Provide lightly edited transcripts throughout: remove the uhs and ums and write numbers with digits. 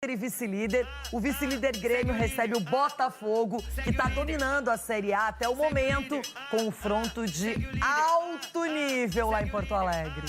líder e vice-líder. O vice-líder Grêmio recebe o Botafogo, que está dominando a Série A até o momento. Confronto de alto nível lá em Porto Alegre.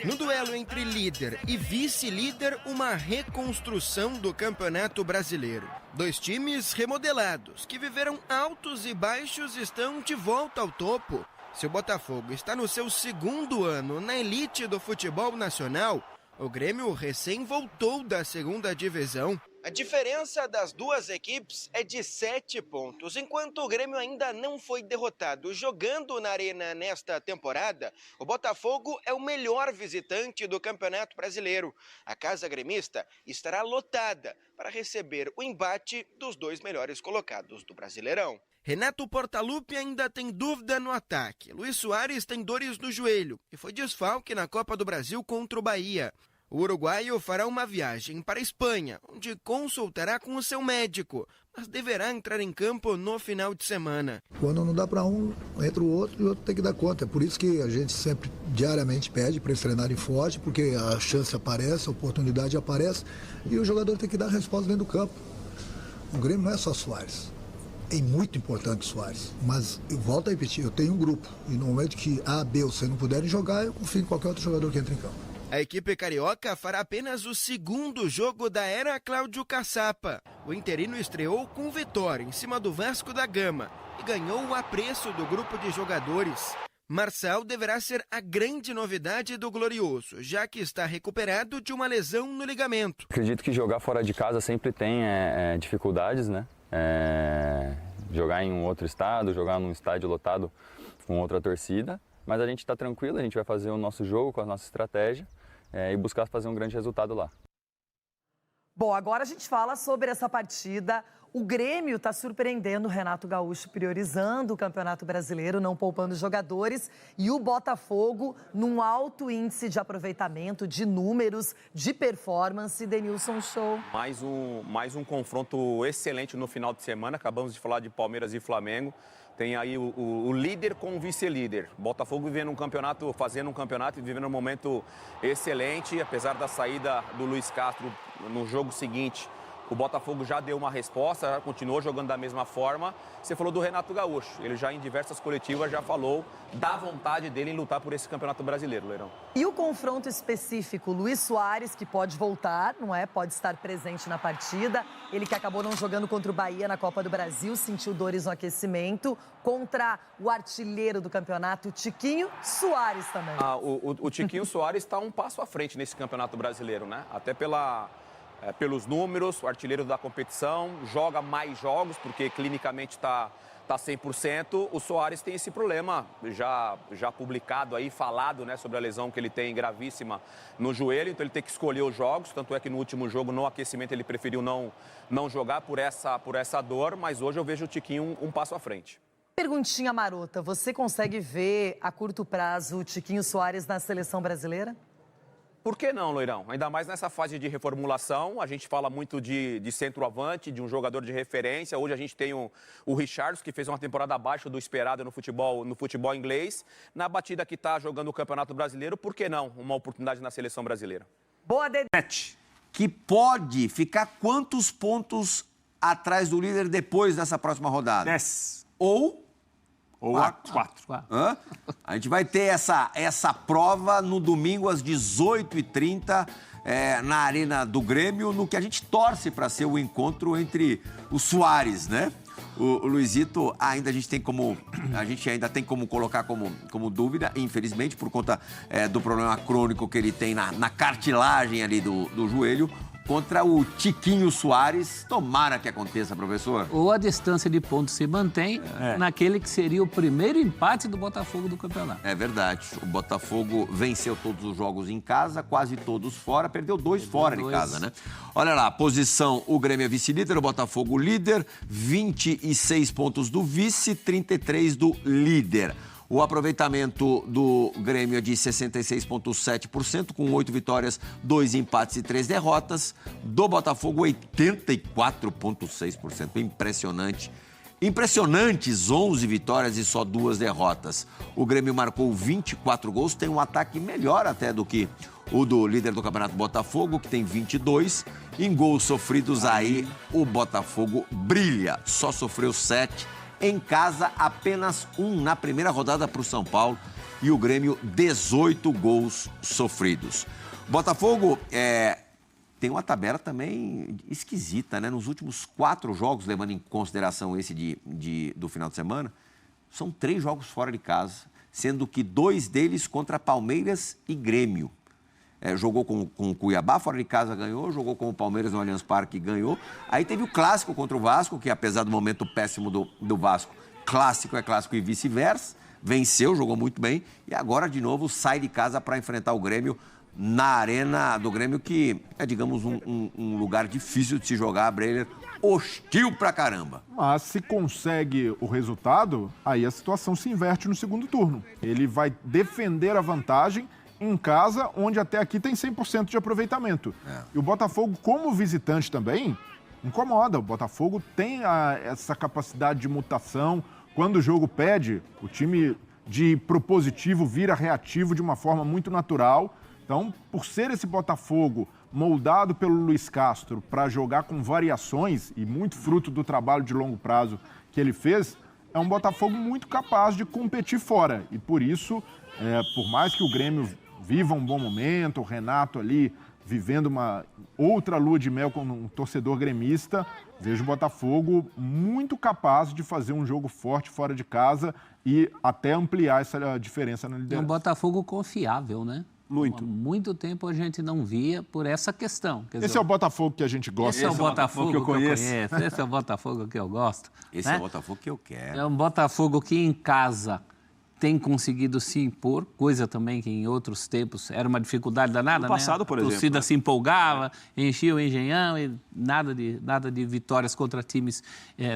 No duelo entre líder e vice-líder, uma reconstrução do Campeonato Brasileiro. Dois times remodelados, que viveram altos e baixos, estão de volta ao topo. Se o Botafogo está no seu segundo ano na elite do futebol nacional, o Grêmio recém voltou da segunda divisão. A diferença das duas equipes é de 7 pontos. Enquanto o Grêmio ainda não foi derrotado jogando na Arena nesta temporada, o Botafogo é o melhor visitante do Campeonato Brasileiro. A casa gremista estará lotada para receber o embate dos dois melhores colocados do Brasileirão. Renato Portaluppi ainda tem dúvida no ataque. Luis Soares tem dores no joelho e foi desfalque na Copa do Brasil contra o Bahia. O uruguaio fará uma viagem para a Espanha, onde consultará com o seu médico, mas deverá entrar em campo no final de semana. Quando não dá para um, entra o outro e o outro tem que dar conta. É por isso que a gente sempre, diariamente, pede para eles treinarem forte, porque a chance aparece, a oportunidade aparece, e o jogador tem que dar resposta dentro do campo. O Grêmio não é só Soares. É muito importante o Soares, mas eu volto a repetir, eu tenho um grupo, e no momento que A, B ou C não puderem jogar, eu confio em qualquer outro jogador que entre em campo. A equipe carioca fará apenas o segundo jogo da era Cláudio Caçapa. O interino estreou com vitória em cima do Vasco da Gama e ganhou o apreço do grupo de jogadores. Marçal deverá ser a grande novidade do Glorioso, já que está recuperado de uma lesão no ligamento. Acredito que jogar fora de casa sempre tem dificuldades, né? Jogar em um outro estado, jogar num estádio lotado com outra torcida. Mas a gente está tranquilo, a gente vai fazer o nosso jogo com a nossa estratégia e buscar fazer um grande resultado lá. Bom, agora a gente fala sobre essa partida. O Grêmio está surpreendendo o Renato Gaúcho, priorizando o Campeonato Brasileiro, não poupando jogadores. E o Botafogo, num alto índice de aproveitamento, de números, de performance. Denilson, show. Mais um confronto excelente no final de semana. Acabamos de falar de Palmeiras e Flamengo. Tem aí o líder com o vice-líder. Botafogo vivendo um campeonato, fazendo um campeonato e vivendo um momento excelente. Apesar da saída do Luiz Castro no jogo seguinte, o Botafogo já deu uma resposta, já continuou jogando da mesma forma. Você falou do Renato Gaúcho. Ele já em diversas coletivas já falou da vontade dele em lutar por esse Campeonato Brasileiro, Leirão. E o confronto específico, Luis Soares, que pode voltar, não é? Pode estar presente na partida. Ele que acabou não jogando contra o Bahia na Copa do Brasil, sentiu dores no aquecimento. Contra o artilheiro do campeonato, Tiquinho Soares também. O Tiquinho Soares está um passo à frente nesse Campeonato Brasileiro, né? Até pelos números, o artilheiro da competição, joga mais jogos, porque clinicamente está 100%. O Soares tem esse problema, já publicado aí, falado, né, sobre a lesão que ele tem gravíssima no joelho, então ele tem que escolher os jogos, tanto é que no último jogo, no aquecimento, ele preferiu não jogar por essa dor, mas hoje eu vejo o Tiquinho um passo à frente. Perguntinha marota, você consegue ver a curto prazo o Tiquinho Soares na seleção brasileira? Por que não, Loirão? Ainda mais nessa fase de reformulação, a gente fala muito de centroavante, de um jogador de referência. Hoje a gente tem o Richarlison, que fez uma temporada abaixo do esperado no futebol inglês. Na batida que está jogando o Campeonato Brasileiro, por que não uma oportunidade na seleção brasileira? Boa, Dedete. Que pode ficar quantos pontos atrás do líder depois dessa próxima rodada? 10. Ou 4. A gente vai ter essa prova no domingo às 18h30 na Arena do Grêmio, no que a gente torce para ser o encontro entre os Soares, né? O Luizito a gente ainda tem como colocar como dúvida, infelizmente, por conta do problema crônico que ele tem na cartilagem ali do joelho, contra o Tiquinho Soares. Tomara que aconteça, professor. Ou a distância de pontos se mantém naquele que seria o primeiro empate do Botafogo do campeonato. É verdade. O Botafogo venceu todos os jogos em casa, quase todos fora, perdeu 2 fora de casa, né? Olha lá, posição, o Grêmio é vice-líder, o Botafogo líder, 26 pontos do vice, 33 do líder. O aproveitamento do Grêmio é de 66,7%, com 8 vitórias, 2 empates e 3 derrotas. Do Botafogo, 84,6%. Impressionante Impressionantes 11 vitórias e só 2 derrotas. O Grêmio marcou 24 gols, tem um ataque melhor até do que o do líder do Campeonato Botafogo, que tem 22. Em gols sofridos aí, o Botafogo brilha. Só sofreu 7. Em casa, apenas 1 na primeira rodada para o São Paulo. E o Grêmio, 18 gols sofridos. Botafogo tem uma tabela também esquisita, né? Nos últimos 4 jogos, levando em consideração esse do final de semana, são 3 jogos fora de casa, sendo que 2 deles contra Palmeiras e Grêmio. Jogou com o Cuiabá, fora de casa ganhou, jogou com o Palmeiras no Allianz Parque e ganhou. Aí teve o clássico contra o Vasco, que apesar do momento péssimo do Vasco, clássico é clássico e vice-versa. Venceu, jogou muito bem e agora de novo sai de casa para enfrentar o Grêmio na arena do Grêmio, que é, digamos, um lugar difícil de se jogar, Breyer, hostil pra caramba. Mas se consegue o resultado, aí a situação se inverte no segundo turno. Ele vai defender a vantagem em casa, onde até aqui tem 100% de aproveitamento. E o Botafogo, como visitante também, incomoda. O Botafogo tem essa capacidade de mutação. Quando o jogo pede, o time de propositivo vira reativo de uma forma muito natural. Então, por ser esse Botafogo moldado pelo Luiz Castro para jogar com variações e muito fruto do trabalho de longo prazo que ele fez, é um Botafogo muito capaz de competir fora. E por isso, por mais que o Grêmio viva um bom momento, o Renato ali vivendo uma outra lua de mel com um torcedor gremista, vejo o Botafogo muito capaz de fazer um jogo forte fora de casa e até ampliar essa diferença na liderança. É um Botafogo confiável, né? Muito. Há muito tempo a gente não via por essa questão. Quer dizer, Esse é o Botafogo que a gente gosta. esse é o Botafogo que eu conheço. Esse é o Botafogo que eu gosto. Esse é o Botafogo que eu quero. É um Botafogo que em casa tem conseguido se impor, coisa também que em outros tempos era uma dificuldade danada, No passado, né? por exemplo. A torcida se empolgava, enchia o Engenhão e nada de vitórias contra times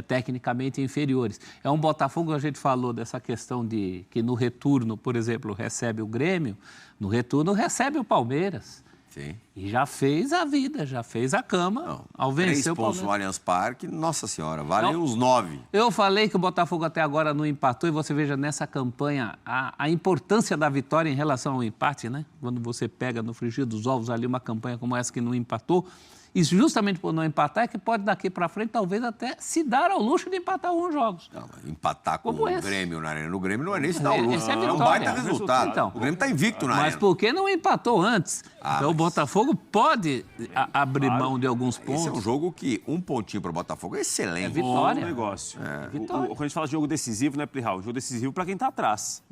tecnicamente inferiores. É um Botafogo, a gente falou dessa questão de que no retorno, por exemplo, recebe o Grêmio, no retorno recebe o Palmeiras. Sim. E já fez a vida, já fez a cama ao vencer 3 o pontos Palmeiras. no Allianz Parque, nossa senhora, valem uns 9. Eu falei que o Botafogo até agora não empatou e você veja nessa campanha a importância da vitória em relação ao empate, né? Quando você pega no frigir dos ovos ali uma campanha como essa que não empatou, e justamente por não empatar é que pode daqui para frente talvez até se dar ao luxo de empatar alguns jogos. Não, empatar com Como o esse. Grêmio na arena. No Grêmio não é nem se dar o luxo. Esse é É um vitória. baita resultado. Então, O Grêmio está invicto na Mas arena. por que não empatou antes? Então o mas- Botafogo pode abrir mão de alguns pontos. Esse é um jogo que um pontinho para o Botafogo é excelente. É vitória. Bom negócio. Vitória. Quando a gente fala de jogo decisivo, né, Plihal? Jogo decisivo para quem está atrás,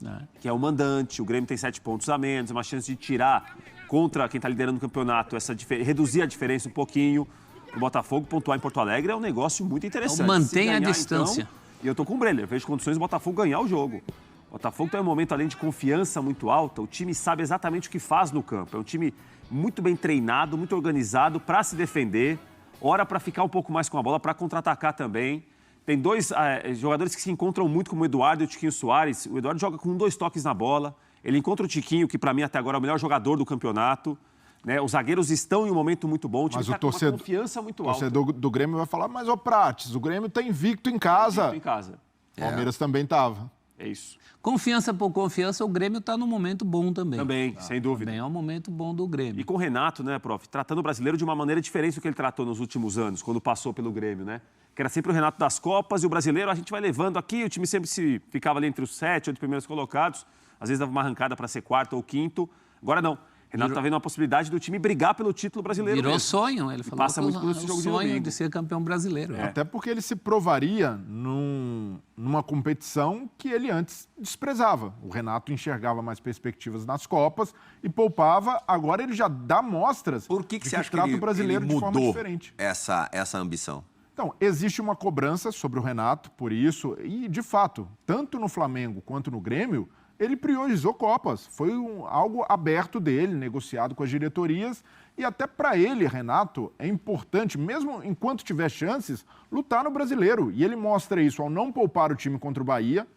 que é o mandante. O Grêmio tem 7 pontos a menos, é uma chance de tirar contra quem está liderando o campeonato, reduzir a diferença um pouquinho. O Botafogo pontuar em Porto Alegre é um negócio muito interessante. Então, mantém Se a ganhar, distância. então, e eu estou com o Breyer, vejo condições do Botafogo ganhar o jogo. O Botafogo tem um momento, além de confiança muito alta, o time sabe exatamente o que faz no campo. É um time muito bem treinado, muito organizado para se defender, hora para ficar um pouco mais com a bola, para contra-atacar também. Tem 2 jogadores que se encontram muito, como o Eduardo e o Tiquinho Soares. O Eduardo joga com 2 toques na bola. Ele encontra o Tiquinho, que para mim até agora é o melhor jogador do campeonato. Né? Os zagueiros estão em um momento muito bom, o time Mas está o com uma confiança muito alta. torcedor do Grêmio vai falar, mas, ô Prates, o Grêmio tá invicto em casa. Em casa. O Palmeiras também tava. É isso. Confiança por confiança, o Grêmio está num momento bom também. Também, sem dúvida. Também é um momento bom do Grêmio. E com o Renato, né, prof, tratando o brasileiro de uma maneira diferente do que ele tratou nos últimos anos, quando passou pelo Grêmio, né? Que era sempre o Renato das Copas e o brasileiro a gente vai levando aqui, o time sempre ficava ali entre os 7, 8 primeiros colocados, às vezes dava uma arrancada para ser 4º ou 5º. Agora não. Renato está vendo uma possibilidade do time brigar pelo título brasileiro. Virou mesmo. sonho, ele falou passa que muito por esse o jogo de sonho domingo. de ser campeão brasileiro. Até porque ele se provaria numa competição que ele antes desprezava. O Renato enxergava mais perspectivas nas Copas e poupava. Agora ele já dá mostras Por que de você acha que trata ele o brasileiro de forma mudou diferente. essa ambição? Então, existe uma cobrança sobre o Renato por isso e, de fato, tanto no Flamengo quanto no Grêmio, ele priorizou Copas. Foi algo aberto dele, negociado com as diretorias. E até para ele, Renato, é importante, mesmo enquanto tiver chances, lutar no brasileiro. E ele mostra isso ao não poupar o time contra o Bahia.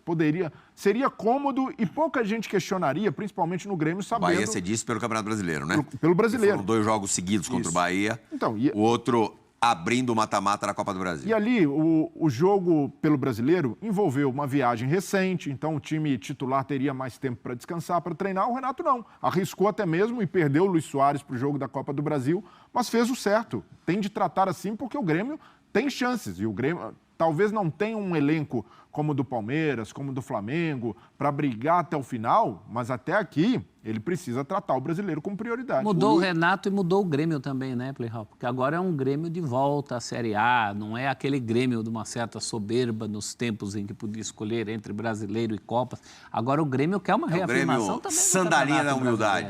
Seria cômodo e pouca gente questionaria, principalmente no Grêmio, sabendo... Bahia, você disse, pelo Campeonato Brasileiro, né? Pelo brasileiro. Foram 2 jogos seguidos contra o Bahia. Então, O outro abrindo o mata-mata da Copa do Brasil. E ali, o jogo pelo Brasileiro envolveu uma viagem recente, então o time titular teria mais tempo para descansar, para treinar. O Renato não. Arriscou até mesmo e perdeu o Luis Soares para o jogo da Copa do Brasil, mas fez o certo. Tem de tratar assim porque o Grêmio tem chances. E o Grêmio talvez não tenha um elenco como o do Palmeiras, como o do Flamengo, para brigar até o final, mas até aqui ele precisa tratar o Brasileiro com prioridade. Mudou o Renato e mudou o Grêmio também, né, Playhall? Porque agora é um Grêmio de volta à Série A, não é aquele Grêmio de uma certa soberba nos tempos em que podia escolher entre Brasileiro e Copas. Agora o Grêmio quer uma reafirmação também. Sandalinha da humildade.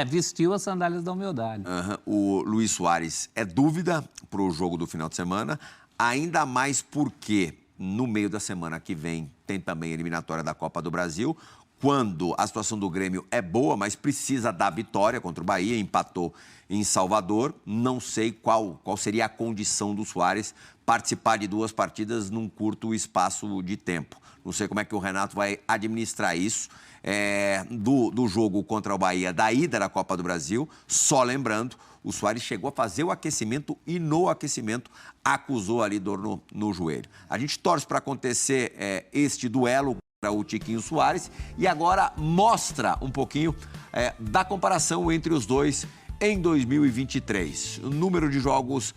Vestiu as sandálias da humildade. O Luis Soares é dúvida para o jogo do final de semana, ainda mais porque no meio da semana que vem tem também a eliminatória da Copa do Brasil, quando a situação do Grêmio é boa, mas precisa da vitória contra o Bahia, empatou em Salvador. Não sei qual seria a condição do Soares participar de 2 partidas num curto espaço de tempo. Não sei como é que o Renato vai administrar isso. Do jogo contra o Bahia, da ida da Copa do Brasil, só lembrando, o Soares chegou a fazer o aquecimento e no aquecimento acusou ali dor no joelho. A gente torce para acontecer este duelo para o Tiquinho Soares e agora mostra um pouquinho da comparação entre os dois em 2023. O número de jogos,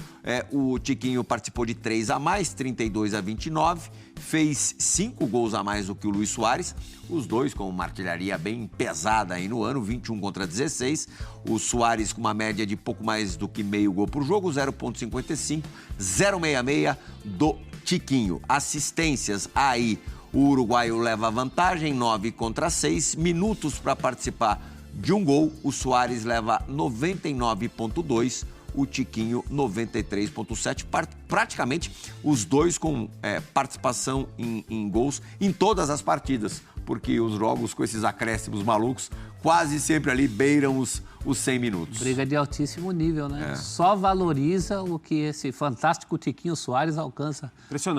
o Tiquinho participou de 3 a mais, 32-29, fez 5 gols a mais do que o Luis Soares, os dois com uma artilharia bem pesada aí no ano, 21 contra 16, o Soares com uma média de pouco mais do que meio gol por jogo, 0,55, 0,66 do Tiquinho. Assistências aí, o uruguaio leva vantagem, 9 contra 6, minutos para participar de um gol, o Soares leva 99,2, o Tiquinho 93,7, praticamente os dois com participação em gols em todas as partidas, porque os jogos com esses acréscimos malucos quase sempre ali beiram os 100 minutos. Briga de altíssimo nível, né? Só valoriza o que esse fantástico Tiquinho Soares alcança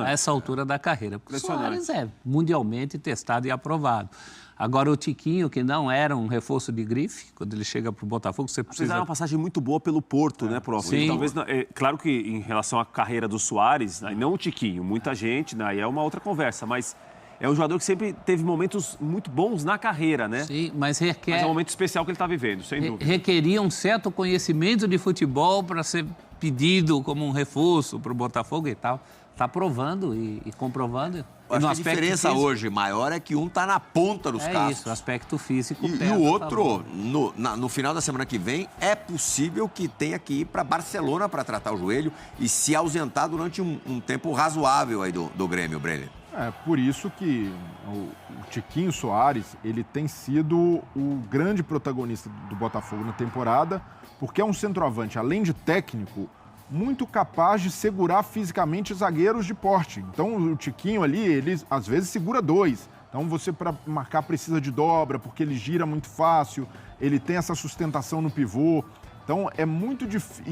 a essa altura da carreira. Porque o Soares é mundialmente testado e aprovado. Agora, o Tiquinho, que não era um reforço de grife, quando ele chega para o Botafogo, você precisa... Apesar de uma passagem muito boa pelo Porto, né, prof? Sim. Talvez, claro que em relação à carreira do Soares, né, não o Tiquinho, muita gente, né, aí é uma outra conversa, mas é um jogador que sempre teve momentos muito bons na carreira, né? Sim, mas requer... Mas é um momento especial que ele está vivendo, sem dúvida. Requeria um certo conhecimento de futebol para ser pedido como um reforço para o Botafogo e tal. Está provando e comprovando. Acho que a diferença hoje maior é que um está na ponta dos cascos. É isso, o aspecto físico. E o outro, no final da semana que vem, é possível que tenha que ir para Barcelona para tratar o joelho e se ausentar durante um tempo razoável aí do Grêmio, Brenner. Por isso que o Tiquinho Soares, ele tem sido o grande protagonista do Botafogo na temporada, porque é um centroavante, além de técnico, muito capaz de segurar fisicamente zagueiros de porte. Então, o Tiquinho ali, ele às vezes segura 2. Então, você para marcar precisa de dobra, porque ele gira muito fácil, ele tem essa sustentação no pivô. Então, é muito difícil.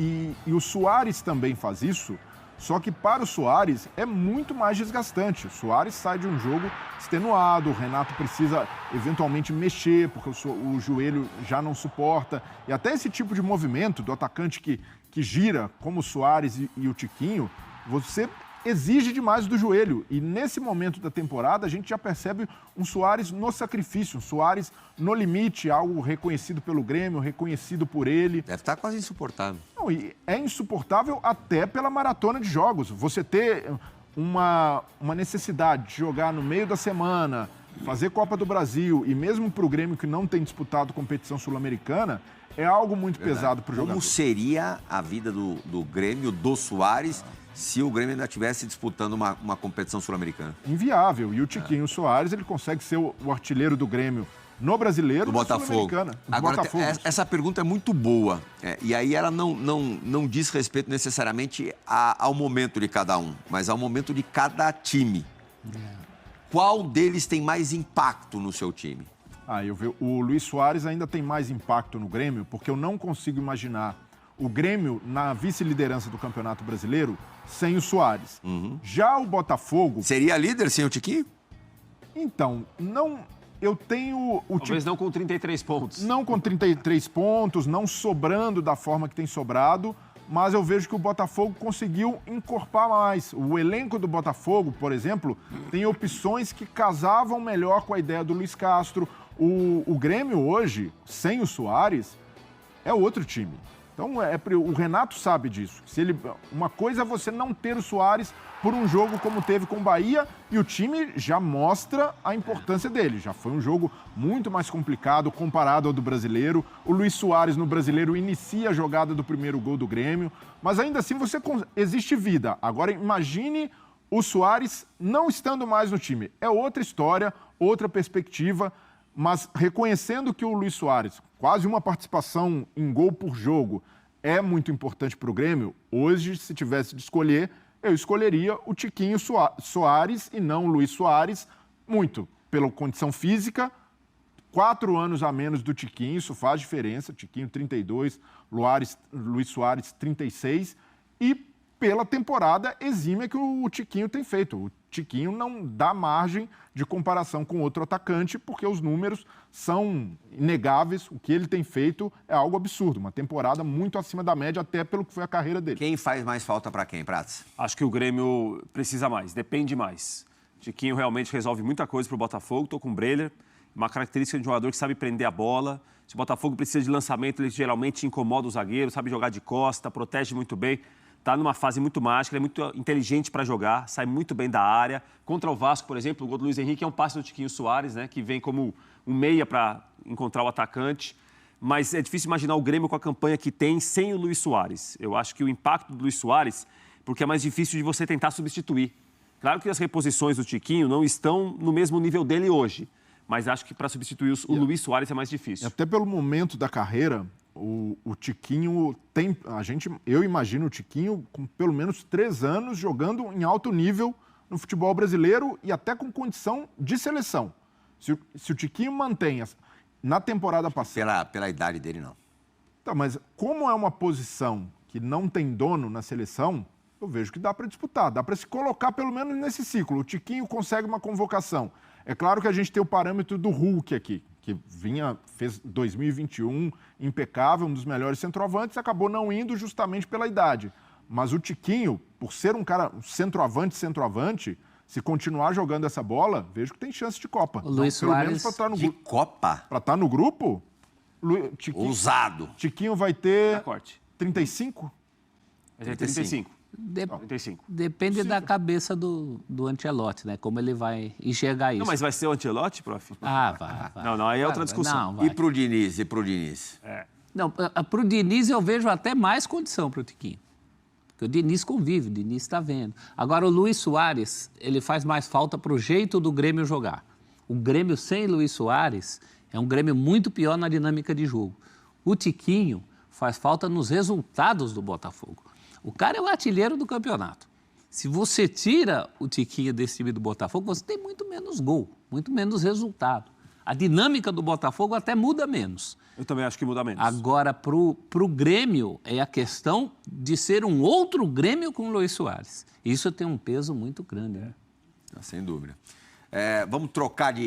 E o Soares também faz isso, só que para o Soares é muito mais desgastante. O Soares sai de um jogo extenuado, o Renato precisa eventualmente mexer, porque o joelho já não suporta. E até esse tipo de movimento do atacante que gira, como o Soares e o Tiquinho, você exige demais do joelho. E nesse momento da temporada, a gente já percebe um Soares no sacrifício, um Soares no limite, algo reconhecido pelo Grêmio, reconhecido por ele. Deve estar quase insuportável. Não, e é insuportável até pela maratona de jogos. Você ter uma necessidade de jogar no meio da semana, fazer Copa do Brasil, e mesmo para o Grêmio que não tem disputado competição sul-americana, é algo muito pesado para o jogador. Como seria a vida do Grêmio, do Soares, se o Grêmio ainda estivesse disputando uma competição sul-americana? Inviável. E o Tiquinho Soares, ele consegue ser o artilheiro do Grêmio no Brasileiro, do Botafogo. Agora, essa pergunta é muito boa. E aí ela não diz respeito necessariamente ao momento de cada um, mas ao momento de cada time. Qual deles tem mais impacto no seu time? O Luis Soares ainda tem mais impacto no Grêmio, porque eu não consigo imaginar o Grêmio na vice-liderança do Campeonato Brasileiro sem o Soares. Já o Botafogo... Seria líder sem o Tiquinho? Então, não... Eu tenho o Talvez não com 33 pontos. Não com 33 pontos, não sobrando da forma que tem sobrado, mas eu vejo que o Botafogo conseguiu encorpar mais. O elenco do Botafogo, por exemplo, tem opções que casavam melhor com a ideia do Luiz Castro. O Grêmio hoje, sem o Soares, é outro time. Então, o Renato sabe disso. Uma coisa é você não ter o Soares por um jogo como teve com o Bahia, e o time já mostra a importância dele. Já foi um jogo muito mais complicado comparado ao do Brasileiro. O Luiz Soares no Brasileiro inicia a jogada do primeiro gol do Grêmio, mas ainda assim existe vida. Agora imagine o Soares não estando mais no time. É outra história, outra perspectiva, mas reconhecendo que o Luiz Soares, quase uma participação em gol por jogo, é muito importante para o Grêmio, hoje, se tivesse de escolher, eu escolheria o Tiquinho Soares e não o Luiz Soares, muito pela condição física, 4 anos a menos do Tiquinho, isso faz diferença, Tiquinho 32, Luiz Soares 36, e pela temporada exímia que o Tiquinho tem feito. O Tiquinho não dá margem de comparação com outro atacante, porque os números são inegáveis. O que ele tem feito é algo absurdo, uma temporada muito acima da média, até pelo que foi a carreira dele. Quem faz mais falta para quem, Prats? Acho que o Grêmio precisa mais, depende mais. Tiquinho realmente resolve muita coisa para o Botafogo, estou com o Breler, uma característica de um jogador que sabe prender a bola. Se o Botafogo precisa de lançamento, ele geralmente incomoda o zagueiro, sabe jogar de costa, protege muito bem. Está numa fase muito mágica, ele é muito inteligente para jogar, sai muito bem da área. Contra o Vasco, por exemplo, o gol do Luiz Henrique é um passe do Tiquinho Soares, né, que vem como um meia para encontrar o atacante. Mas é difícil imaginar o Grêmio com a campanha que tem sem o Luiz Soares. Eu acho que o impacto do Luiz Soares, porque é mais difícil de você tentar substituir. Claro que as reposições do Tiquinho não estão no mesmo nível dele hoje, mas acho que para substituir o Luiz Soares é mais difícil. Até pelo momento da carreira, o Tiquinho tem... Eu imagino o Tiquinho com pelo menos 3 anos jogando em alto nível no futebol brasileiro e até com condição de seleção. Se o Tiquinho mantém na temporada passada... Pela idade dele, não. Tá, mas como é uma posição que não tem dono na seleção, eu vejo que dá para disputar, dá para se colocar pelo menos nesse ciclo. O Tiquinho consegue uma convocação. É claro que a gente tem o parâmetro do Hulk aqui, que fez 2021 impecável, um dos melhores centroavantes, acabou não indo justamente pela idade. Mas o Tiquinho, por ser um cara centroavante, se continuar jogando essa bola, vejo que tem chance de Copa. O Luiz Soares... De Copa? Para estar no grupo, Ousado. Tiquinho vai ter Na corte. 35? Mas é 35. 35. Depende da cabeça do Ancelotti, né? Como ele vai enxergar isso. Não, mas vai ser o Ancelotti, prof? Vai. Não, aí é outra discussão. Não, E pro Diniz? Não, para o Diniz eu vejo até mais condição para o Tiquinho. Porque o Diniz convive, o Diniz está vendo. Agora, o Luiz Soares, ele faz mais falta para o jeito do Grêmio jogar. O Grêmio sem Luiz Soares é um Grêmio muito pior na dinâmica de jogo. O Tiquinho faz falta nos resultados do Botafogo. O cara é o artilheiro do campeonato. Se você tira o Tiquinho desse time do Botafogo, você tem muito menos gol, muito menos resultado. A dinâmica do Botafogo até muda menos. Eu também acho que muda menos. Agora, pro Grêmio, é a questão de ser um outro Grêmio com o Luiz Soares. Isso tem um peso muito grande, né? Sem dúvida. Vamos trocar de